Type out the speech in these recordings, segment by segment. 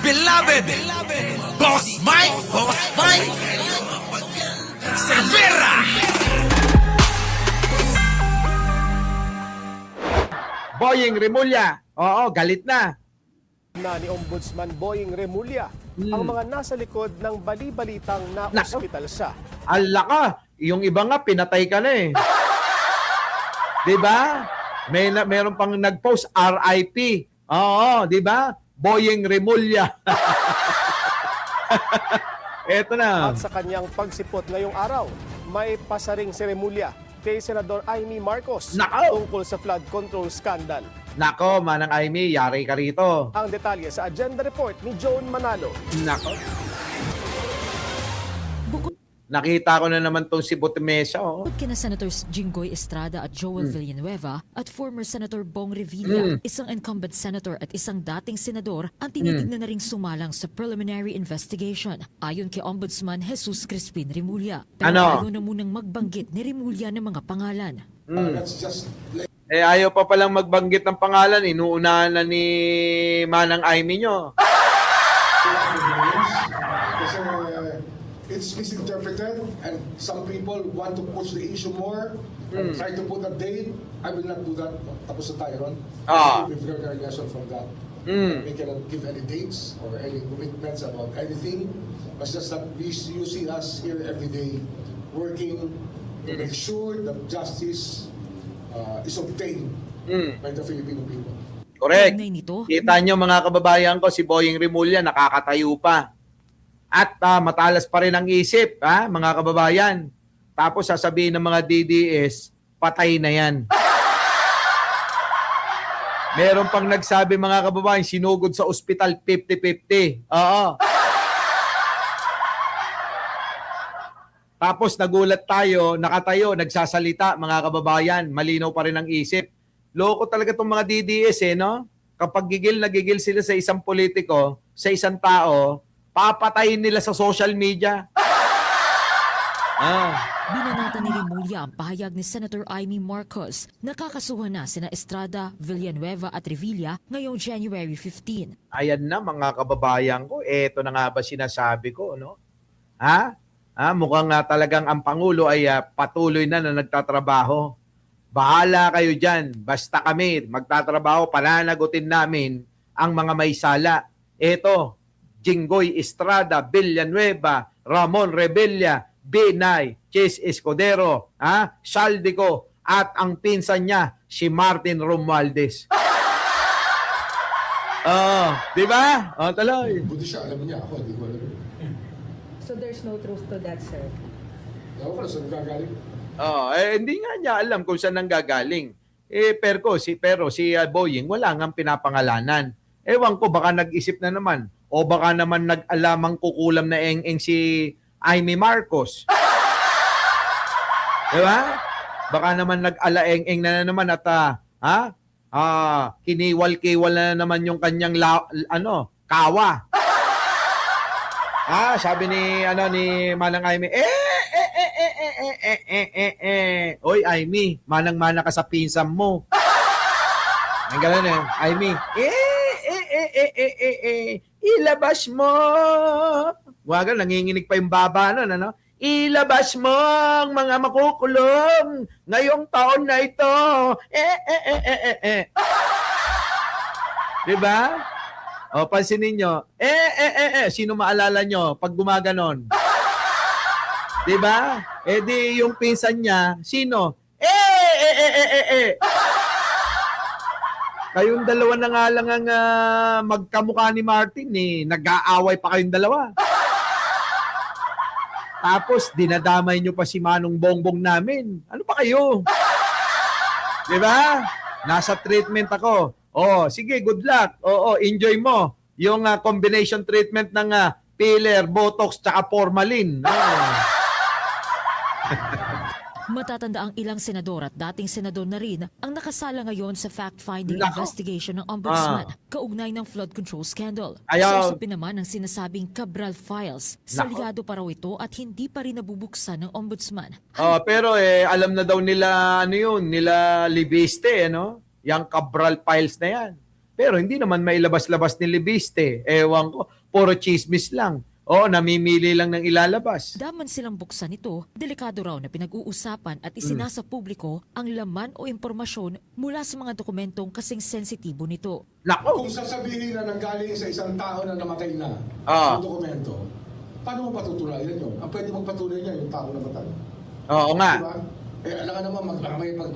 beloved Boss Mike Cervera. Boying Rimulya. Oo, galit na. Ni Ombudsman Boying Remulla ang mga nasa likod ng bali-balitang na-ospital siya. Ala ka, yung iba nga pinatay ka na eh. 'Di ba? Meron pang nag-post RIP. Oo, 'di ba? Boying Rimulya. Eto na. At sa kanyang pagsipot ngayong araw, may pasaring si Remulla kay Senador Amy Marcos Nako! tungkol sa flood control scandal. Nako, Manang Amy, yari ka rito. Ang detalye sa agenda report ni Joan Manalo. Nako. Nakita ko na naman tong si Butimesa. Oh. Bukod kina Senators Jinggoy Estrada at Joel Villanueva at former Senator Bong Revilla, isang incumbent senator at isang dating senador ang tinitignan na ring sumalang sa preliminary investigation. Ayon kay Ombudsman Jesus Crispin Remulla. Pero ayaw na munang magbanggit ni Remulla ng mga pangalan. Ayaw pa palang magbanggit ng pangalan. Inuunahan na ni Manang Amy nyo. Kasi it's misinterpreted and some people want to push the issue more and try to put a date. I will not do that. Tapos na tayo ron. We've learned our lesson from that. We cannot give any dates or any commitments about anything. But just that you see us here every day working to make sure that justice is obtained by the Filipino people. Correct. Kaugnay nito, Kita nyo mga kababayan ko, si Boying Rimulya nakakatayo pa. At matalas pa rin ang isip, mga kababayan. Tapos sasabihin ng mga DDS, patay na yan. Meron pang nagsabi mga kababayan, sinugod sa ospital 50-50. Oo. Tapos nagulat tayo, nakatayo, nagsasalita mga kababayan, malinaw pa rin ang isip. Loko talaga itong mga DDS no? Kapag nagigil sila sa isang politiko, sa isang tao, papatayin nila sa social media. binanatan ni Remulla ang pahayag ni Senator Amy Marcos na kakasuhan na sina Estrada, Villanueva at Revilla ngayong January 15. Ayan na mga kababayan ko, eto na nga ba sinasabi ko, no? Mukhang talagang ang Pangulo ay patuloy na nagtatrabaho. Bahala kayo dyan. Basta kami magtatrabaho, pananagutin namin ang mga may sala. Eto, Jinggoy Estrada, Villanueva, Ramon Rebella, Binay, Chis Escudero, Saldico, at ang pinsan niya, si Martin Romualdez. Di ba? Taloy. Buti siya, alam niya ako, hindi ko alam. So there's no truth to that, sir? Ewan ko na saan gagaling. Hindi nga niya alam kung saan nanggagaling. Pero si Boying wala nga pinapangalanan. Ewan ko, baka nag-isip na naman. O baka naman nag-alamang kukulam na eng si Amy Marcos. Diba? Baka naman nag-alaeng-eng na naman at kiniwal-kiwal na naman yung kanyang kawa. Sabi ni Manang Amy, oy Amy, manang-mana ka sa pinsan mo. Ang gano'n Amy, ilabas mo. Waga, nanginginig pa yung baba nun, Ilabas mo ang mga makukulong ngayong taon na ito. Diba? Pansinin nyo, sino maalala nyo pag gumaganon? Diba? Di yung pinsan niya, sino? Kayong dalawa na nga lang ang magkamukha ni Martin, nag-aaway pa kayong dalawa. Tapos, dinadamay nyo pa si Manong Bongbong namin. Ano pa kayo? Diba? Nasa treatment ako. Sige, good luck. Enjoy mo yung combination treatment ng filler, botox, tsaka formalin. Matatanda ang ilang senador at dating senador na rin ang nakasala ngayon sa fact-finding investigation ng Ombudsman kaugnay ng flood control scandal. Sa usapin naman ang sinasabing Cabral Files, salyado pa raw ito at hindi pa rin nabubuksan ng Ombudsman. Pero alam na daw nila nila Libiste, Yang Cabral Files na yan. Pero hindi naman mailabas-labas ni Libiste. Ewan ko, puro chismis lang. Oo, namimili lang ng ilalabas. Daman silang buksan ito, delikado raw na pinag-uusapan at isinasa publiko ang laman o impormasyon mula sa mga dokumentong kasing sensitibo nito. Nako! Kung sasabihin na nanggaling sa isang tao na namatay na Ah. yung dokumento, paano mo patutunayan yun? Ang pwede magpatunay niya yung tao na namatay. Oo nga. Diba? Alam ka naman,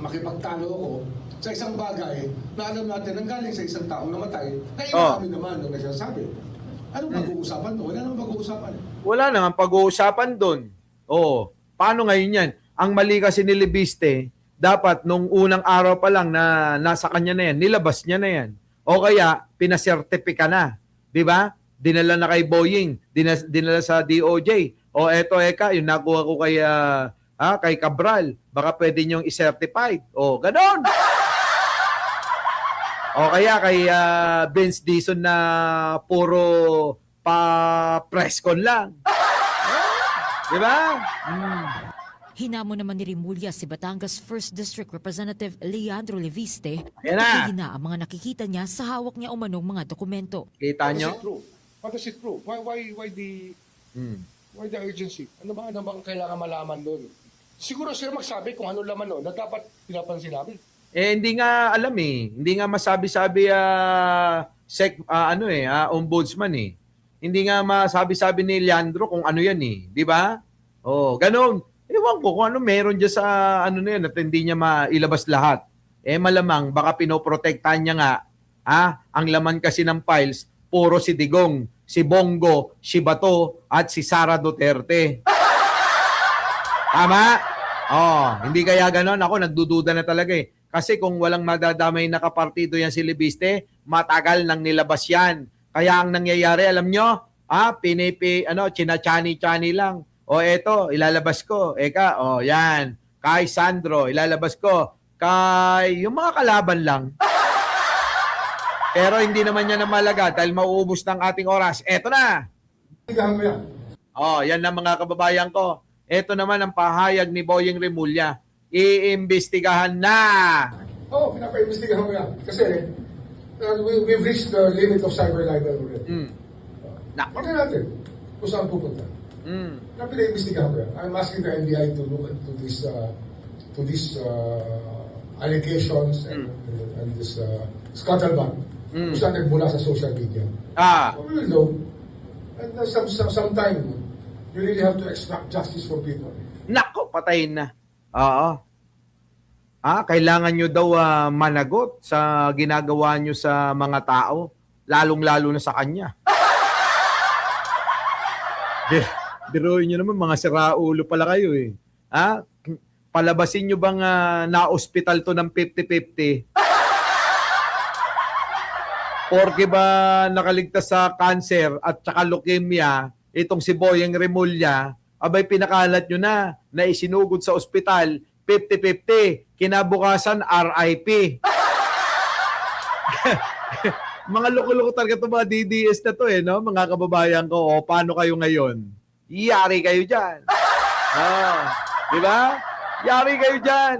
makipagtalo ako sa isang bagay na alam natin nanggaling sa isang taong namatay na inamin naman ang nagsasabi. Anong pag-uusapan doon? Wala namang pag-uusapan. Wala nang pag-uusapan doon. Oo. Paano ngayon yan? Ang mali kasi ni Libiste, dapat nung unang araw pa lang na nasa kanya na yan, nilabas niya na yan. O kaya, pinasertipika na. Di ba? Dinala na kay Boying, dinala sa DOJ. O eto eka, yung nakuha ko kay Cabral, baka pwede niyong i-certified. O, ganon! O kaya kay Vince Dizon na puro pa-presscon lang. Di ba? Hinamo naman ni Remulla si Batangas 1st District Representative Leandro Leviste Yan na. na ang mga nakikita niya sa hawak niya umanong mga dokumento. Kita nyo? What does it prove? Why the urgency? Ano ba ang kailangan malaman doon? Siguro sila magsabi kung ano laman doon na dapat pinapansin namin. Hindi nga alam eh. Hindi nga masabi-sabi ombudsman eh. Hindi nga masabi-sabi ni Leandro kung ano yan eh. Di ba? Oh, ganun. Ewan ko kung ano meron dyan sa ano na yan at hindi niya mailabas lahat. Malamang baka pinoprotektahan niya nga ang laman kasi ng files puro si Digong, si Bongo, si Bato at si Sara Duterte. Tama? Hindi kaya ganon. Ako nagdududa na talaga eh. Kasi kung walang madadamay na kapartido yan si Libiste, matagal nang nilabas yan. Kaya ang nangyayari, alam nyo, china-chani lang. O eto, ilalabas ko. Yan. Kay Sandro, ilalabas ko. Kay yung mga kalaban lang. Pero hindi naman yan na malaga dahil mauubos ng ating oras. Eto na. Yan na mga kababayan ko. Eto naman ang pahayag ni Boying Remulla. Iimbestigahan na. Pinapaimbestigahan mo yan. Kasi we've reached the limit of cyber libel already. Tingnan natin kung saan pupunta. Pinapaimbestigahan mo yan. I'm asking the NBI to look into these allegations and this scuttlebutt kung saan nagmula sa social media. So we will know. And sometime, you really have to extract justice for people. Nako, patayin na. Oo. Kailangan nyo daw managot sa ginagawa nyo sa mga tao, lalong-lalo na sa kanya. Biruin nyo naman, mga siraulo pala kayo eh. Palabasin nyo bang na-hospital to ng 50-50? Porke ba nakaligtas sa cancer at saka leukemia, itong si Boying Remulla, abay pinakalat nyo na isinugod sa ospital, 50-50, kinabukasan, RIP. Mga loko-loko talaga itong mga DDS na to no? Mga kababayan ko, paano kayo ngayon? Yari kayo dyan. Di ba? Yari kayo dyan.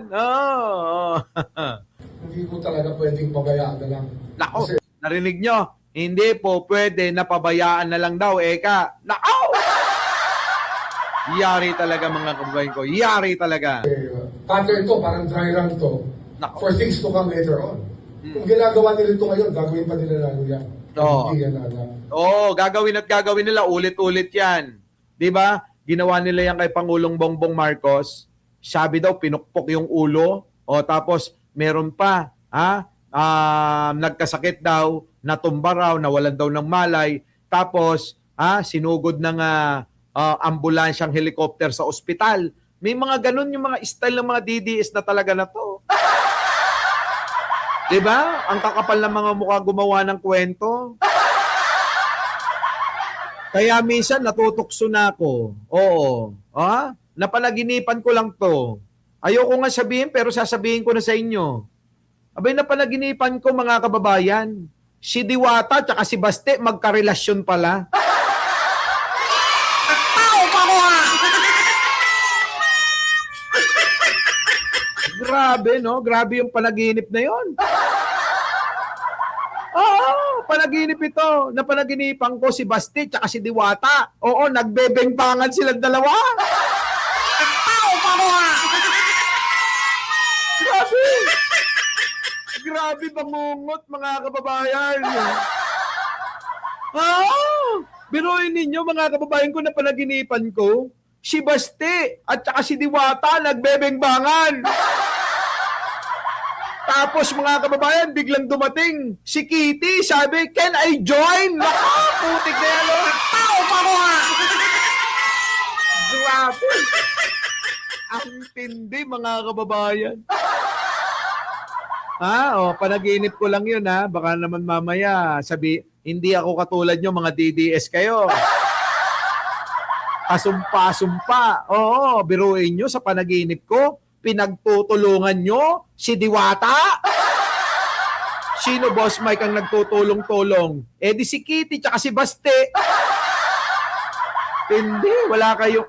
Hindi ko talaga pwedeng pabayaan na lang. Nako, narinig nyo? Hindi po pwede na pabayaan na lang daw. Nako! Yari talaga mga kababayan ko. Yari talaga. Pattern to, parang dry run to, for things to come later on. Kung ginagawa nila ito ngayon, gagawin pa nila lalo yan. Gagawin at gagawin nila. Ulit-ulit yan. Di ba? Ginawa nila yan kay Pangulong Bongbong Marcos. Sabi daw, pinukpok yung ulo. Tapos, meron pa. Nagkasakit daw, natumba raw, nawalan daw ng malay. Tapos, sinugod ng ambulansyang helicopter sa ospital. May mga ganun yung mga style ng mga DDS na talaga na to. Diba? Ang kakapal ng mga mukha gumawa ng kwento. Kaya minsan natutukso na ako. Oo. Napanaginipan ko lang to. Ayoko nga sabihin pero sasabihin ko na sa inyo. Abay, napanaginipan ko mga kababayan. Si Diwata at si Baste magkarelasyon pala. Grabe, no? Grabe yung panaginip na yon. Napanaginip ito. Napanaginipan ko si Basti tsaka si Diwata. Oo, nagbebengbangan silang dalawa. Grabe. Grabe bangungot, mga kababayan. Biruin ninyo, mga kababayan ko, na panaginipan ko, si Basti at saka si Diwata nagbebengbangan. Tapos mga kababayan, biglang dumating si Kitty, sabi, "Can I join?" Naka, putik na yan. Grabe. Ang tindi, mga kababayan. Panaginip ko lang yun, ha. Baka naman mamaya sabi, hindi ako katulad nyo, mga DDS kayo. Kasumpa-sumpa. Oo, biruin nyo sa panaginip ko, pinagtutulungan nyo si Diwata. Sino, Boss Mike, ang nagtutulong-tulong? Eh di si Kitty tsaka si Baste. Hindi, wala kayo.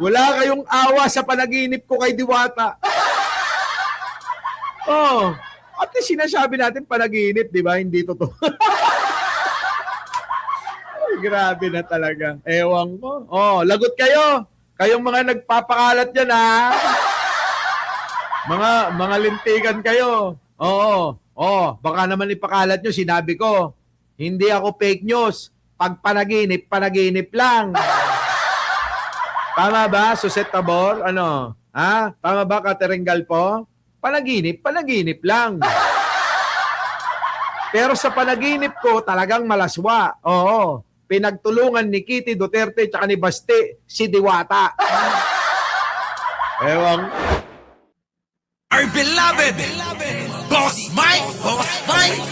Wala kayong awa sa panaginip ko kay Diwata. At least sinasabi natin panaginip, di ba? Hindi totoo. Ay, grabe na talaga. Ewan ko. Lagot kayo. Kayong mga nagpapakalat dyan, ha? Mga lintigan kayo. Baka naman ipakalat nyo, sinabi ko. Hindi ako fake news. Pag panaginip, panaginip lang. Tama ba, Suset Tabor? Ano? Tama ba, Catherine Galpo? Panaginip, panaginip lang. Pero sa panaginip ko, talagang malaswa. Oo. Pinagtulungan ni Kitty Duterte at ni Baste si Diwata. Ewan. Our beloved Boss Mike, Boss Mike.